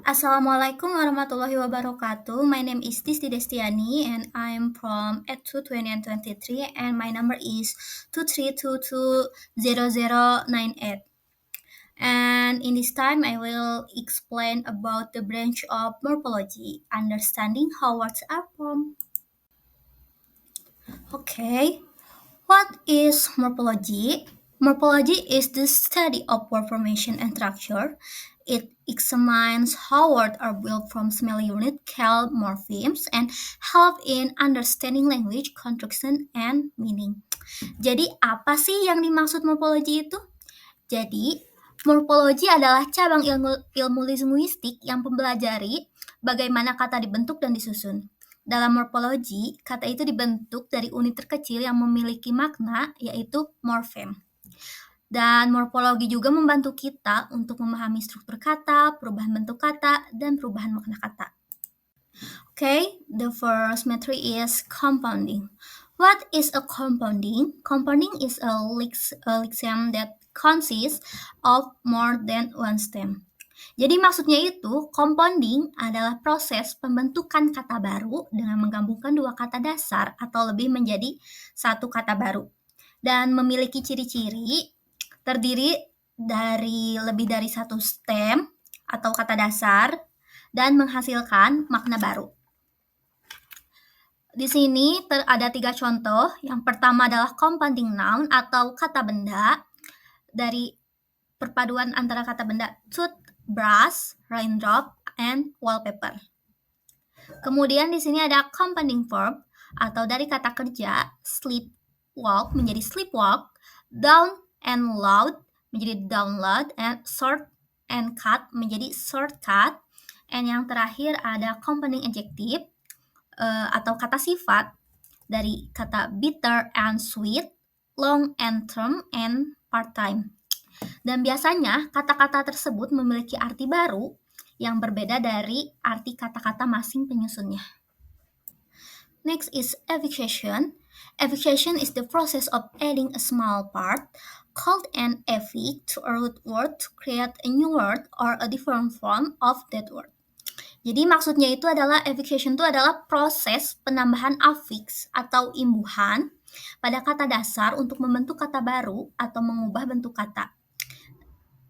Assalamualaikum warahmatullahi wabarakatuh. My name is Tisti Destiani and I'm from EDSU 2023 and my number is 232200098. And in this time, I will explain about the branch of morphology, understanding how words are formed. Okay, what is morphology? Morphology is the study of word formation and structure. It examines how words are built from small units called morphemes and help in understanding language, construction, and meaning. Jadi apa sih yang dimaksud morphology itu? Jadi, morfologi adalah cabang ilmu linguistik yang mempelajari bagaimana kata dibentuk dan disusun. Dalam morfologi, kata itu dibentuk dari unit terkecil yang memiliki makna, yaitu morfem. Dan morfologi juga membantu kita untuk memahami struktur kata, perubahan bentuk kata, dan perubahan makna kata. Okay, the first method is compounding. What is a compounding? Compounding is a lexeme that consists of more than one stem. Jadi maksudnya itu, compounding adalah proses pembentukan kata baru dengan menggabungkan dua kata dasar atau lebih menjadi satu kata baru. Dan memiliki ciri-ciri terdiri dari lebih dari satu stem atau kata dasar dan menghasilkan makna baru. Di sini ada 3 contoh. Yang pertama adalah compounding noun atau kata benda dari perpaduan antara kata benda toothbrush, raindrop, and wallpaper. Kemudian di sini ada compounding verb atau dari kata kerja sleepwalk menjadi sleepwalk, down and loud menjadi download, and short and cut menjadi short cut. And yang terakhir ada compounding adjective atau kata sifat dari kata bitter and sweet, long and term, and part-time. Dan biasanya kata-kata tersebut memiliki arti baru yang berbeda dari arti kata-kata masing penyusunnya. Next is affixation. Affixation is the process of adding a small part called an affix to a root word to create a new word or a different form of that word. Jadi maksudnya itu adalah affixation itu adalah proses penambahan afiks atau imbuhan pada kata dasar untuk membentuk kata baru atau mengubah bentuk kata.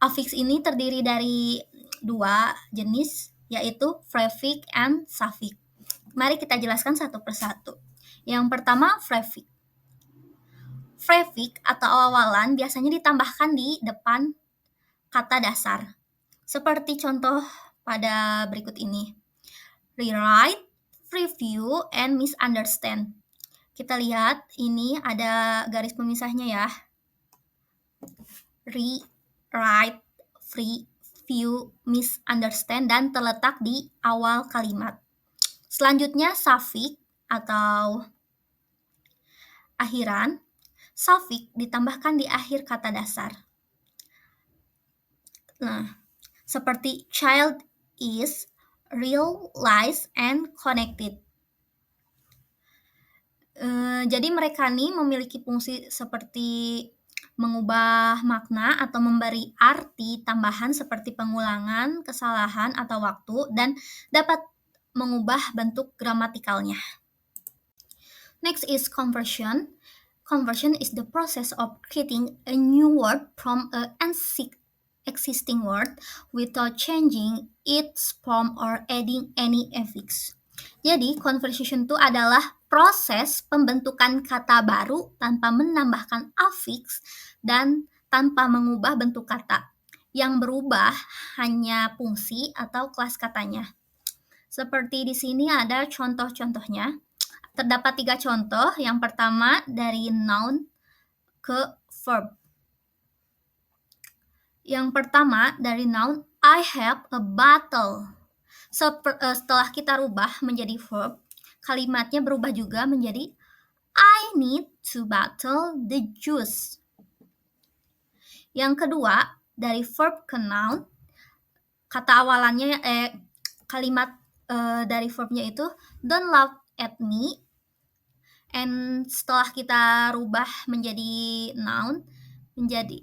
Afiks ini terdiri dari 2 jenis, yaitu prefix and suffix. Mari kita jelaskan satu persatu. Yang pertama, prefix. Prefix atau awalan biasanya ditambahkan di depan kata dasar. Seperti contoh pada berikut ini. Rewrite, preview, and misunderstand. Kita lihat, ini ada garis pemisahnya ya. Rewrite, preview, misunderstand, dan terletak di awal kalimat. Selanjutnya, suffix atau akhiran. Suffix ditambahkan di akhir kata dasar. Nah, seperti child is, realized, and connected. Jadi mereka nih memiliki fungsi seperti mengubah makna atau memberi arti tambahan seperti pengulangan, kesalahan, atau waktu, dan dapat mengubah bentuk gramatikalnya. Next is conversion. Conversion is the process of creating a new word from an existing word without changing its form or adding any affix. Jadi, conversion itu adalah proses pembentukan kata baru tanpa menambahkan afiks dan tanpa mengubah bentuk kata. Yang berubah hanya fungsi atau kelas katanya. Seperti di sini ada contoh-contohnya. Terdapat 3 contoh. Yang pertama dari noun ke verb. Yang pertama dari noun, I have a bottle. Setelah kita rubah menjadi verb, kalimatnya berubah juga menjadi I need to bottle the juice. Yang kedua, dari verb ke noun, kata awalannya kalimat dari verbnya itu don't laugh at me. And setelah kita rubah menjadi noun,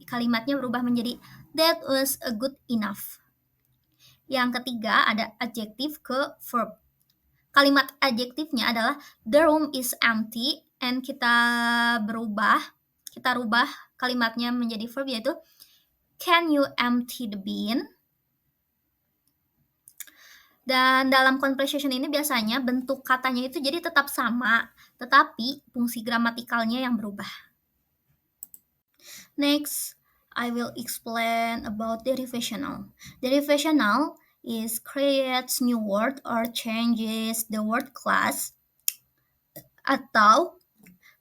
kalimatnya berubah menjadi that was a good enough. Yang ketiga ada adjektif ke verb. Kalimat adjektifnya adalah the room is empty, and kita rubah kalimatnya menjadi verb, yaitu can you empty the bin? Dan dalam conversation ini biasanya bentuk katanya itu jadi tetap sama, tetapi fungsi gramatikalnya yang berubah. Next, I will explain about derivational. Derivational is creates new word or changes the word class. Atau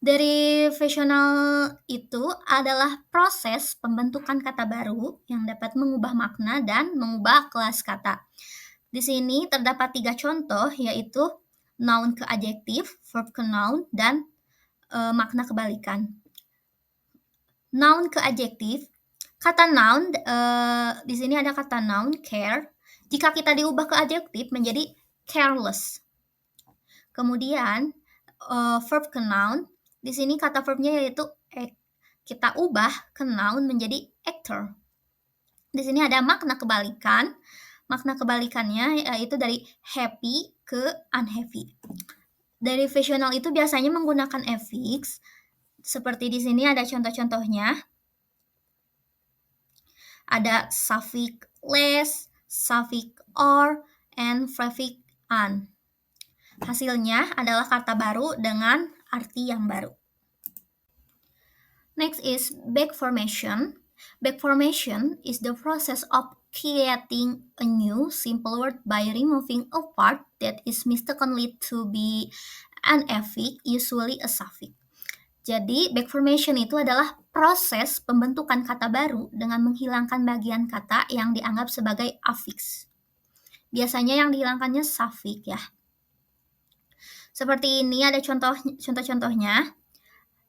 derivational itu adalah proses pembentukan kata baru yang dapat mengubah makna dan mengubah kelas kata. Di sini terdapat 3 contoh, yaitu noun ke adjektif, verb ke noun, dan makna kebalikan. Noun ke adjektif, kata noun, di sini ada kata noun care. Jika kita diubah ke adjektif menjadi careless. Kemudian verb ke noun, di sini kata verbnya yaitu kita ubah ke noun menjadi actor. Di sini ada makna kebalikan. Makna kebalikannya yaitu dari happy ke unhappy. Derivational itu biasanya menggunakan affix. Seperti di sini ada contoh-contohnya. Ada suffix less, suffix or, and prefix an. Hasilnya adalah kata baru dengan arti yang baru. Next is back formation. Back formation is the process of creating a new simple word by removing a part that is mistakenly to be an affix, usually a suffix. Jadi, back formation itu adalah proses pembentukan kata baru dengan menghilangkan bagian kata yang dianggap sebagai affix. Biasanya yang dihilangkannya suffix ya. Seperti ini ada contoh-contohnya.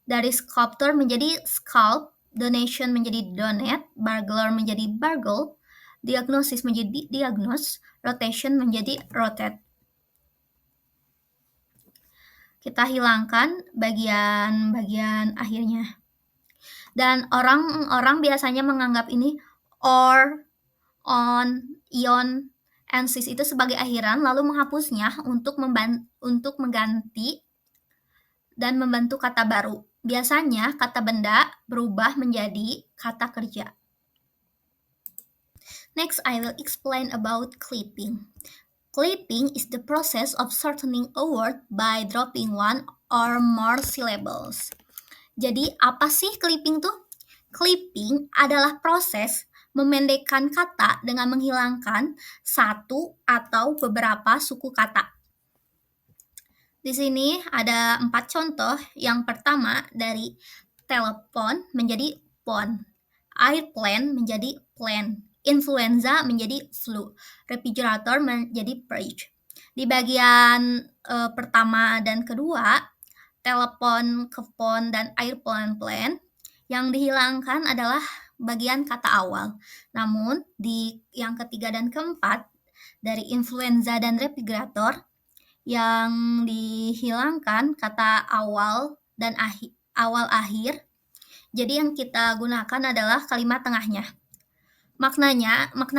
Dari sculptor menjadi sculpt, donation menjadi donate, burglar menjadi burgle, diagnosis menjadi diagnose, rotation menjadi rotate. Kita hilangkan bagian akhirnya. Dan orang biasanya menganggap ini or, on, ion, and sis itu sebagai akhiran, lalu menghapusnya untuk mengganti dan membentuk kata baru. Biasanya kata benda berubah menjadi kata kerja. Next, I will explain about clipping. Clipping is the process of shortening a word by dropping one or more syllables. Jadi, apa sih clipping tuh? Clipping adalah proses memendekkan kata dengan menghilangkan satu atau beberapa suku kata. Di sini ada 4 contoh. Yang pertama dari telepon menjadi phone, airplane menjadi plane, influenza menjadi flu, refrigerator menjadi fridge. Di bagian pertama dan kedua, telepon ke phone dan airplane plane, yang dihilangkan adalah bagian kata awal. Namun di yang ketiga dan keempat, dari influenza dan refrigerator, yang dihilangkan kata awal dan awal akhir. Jadi yang kita gunakan adalah kalimat tengahnya. Makna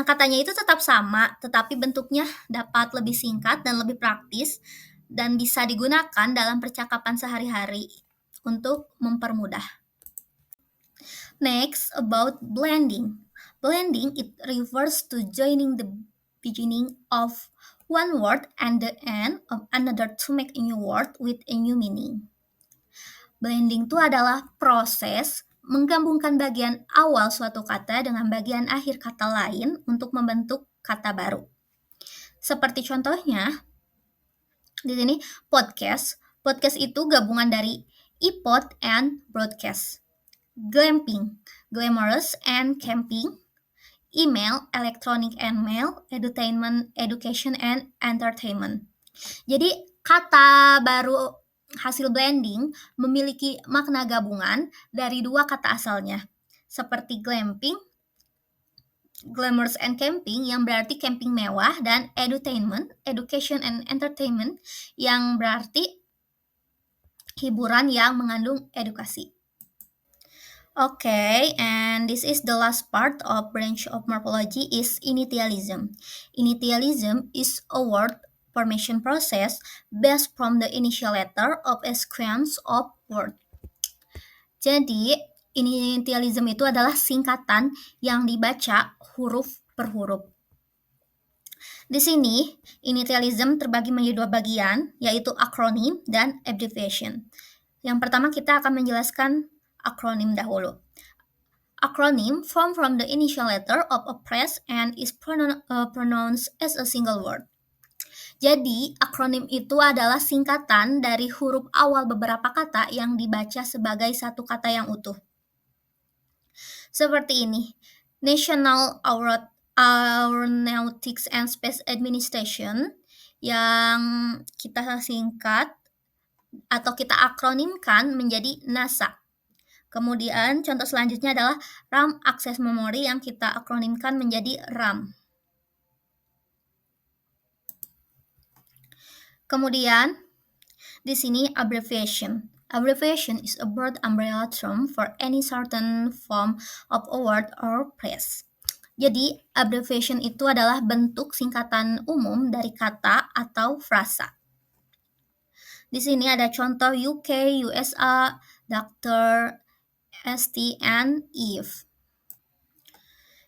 katanya itu tetap sama, tetapi bentuknya dapat lebih singkat dan lebih praktis dan bisa digunakan dalam percakapan sehari-hari untuk mempermudah. Next, about blending. Blending, it refers to joining the beginning of one word and the end of another to make a new word with a new meaning. Blending itu adalah proses menggabungkan bagian awal suatu kata dengan bagian akhir kata lain untuk membentuk kata baru. Seperti contohnya, di sini podcast. Podcast itu gabungan dari iPod and broadcast. Glamping, glamorous and camping. Email, electronic and mail, edutainment, education and entertainment. Jadi kata baru hasil blending memiliki makna gabungan dari 2 kata asalnya. Seperti glamping, glamorous and camping yang berarti camping mewah, dan edutainment, education and entertainment yang berarti hiburan yang mengandung edukasi. Okay, and this is the last part of branch of morphology is initialism. Initialism is a word formation process based from the initial letter of a sequence of word. Jadi, initialism itu adalah singkatan yang dibaca huruf per huruf. Di sini, initialism terbagi menjadi dua bagian, yaitu akronim dan abbreviation. Yang pertama kita akan menjelaskan akronim dahulu. Acronym form from the initial letter of a phrase and is pronounced as a single word. Jadi, akronim itu adalah singkatan dari huruf awal beberapa kata yang dibaca sebagai satu kata yang utuh. Seperti ini, National Aeronautics and Space Administration yang kita singkat atau kita akronimkan menjadi NASA. Kemudian contoh selanjutnya adalah RAM Access Memory yang kita akronimkan menjadi RAM. Kemudian di sini abbreviation. Abbreviation is a broad umbrella term for any certain form of a word or phrase. Jadi, abbreviation itu adalah bentuk singkatan umum dari kata atau frasa. Di sini ada contoh UK, USA, Dr., ST, and if.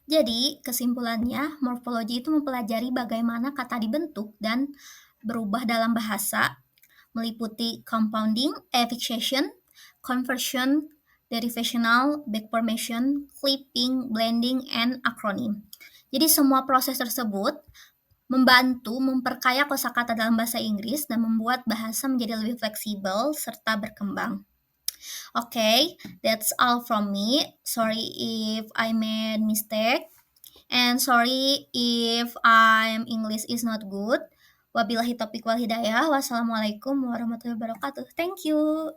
Jadi, kesimpulannya, morfologi itu mempelajari bagaimana kata dibentuk dan berubah dalam bahasa, meliputi compounding, affixation, conversion, derivational, backformation, clipping, blending, and acronym. Jadi, semua proses tersebut membantu memperkaya kosakata dalam bahasa Inggris dan membuat bahasa menjadi lebih fleksibel serta berkembang. Okay, that's all from me. Sorry if I made mistake, and sorry if I'm English is not good. Wabillahi taufiq wal hidayah. Wassalamualaikum warahmatullahi wabarakatuh. Thank you.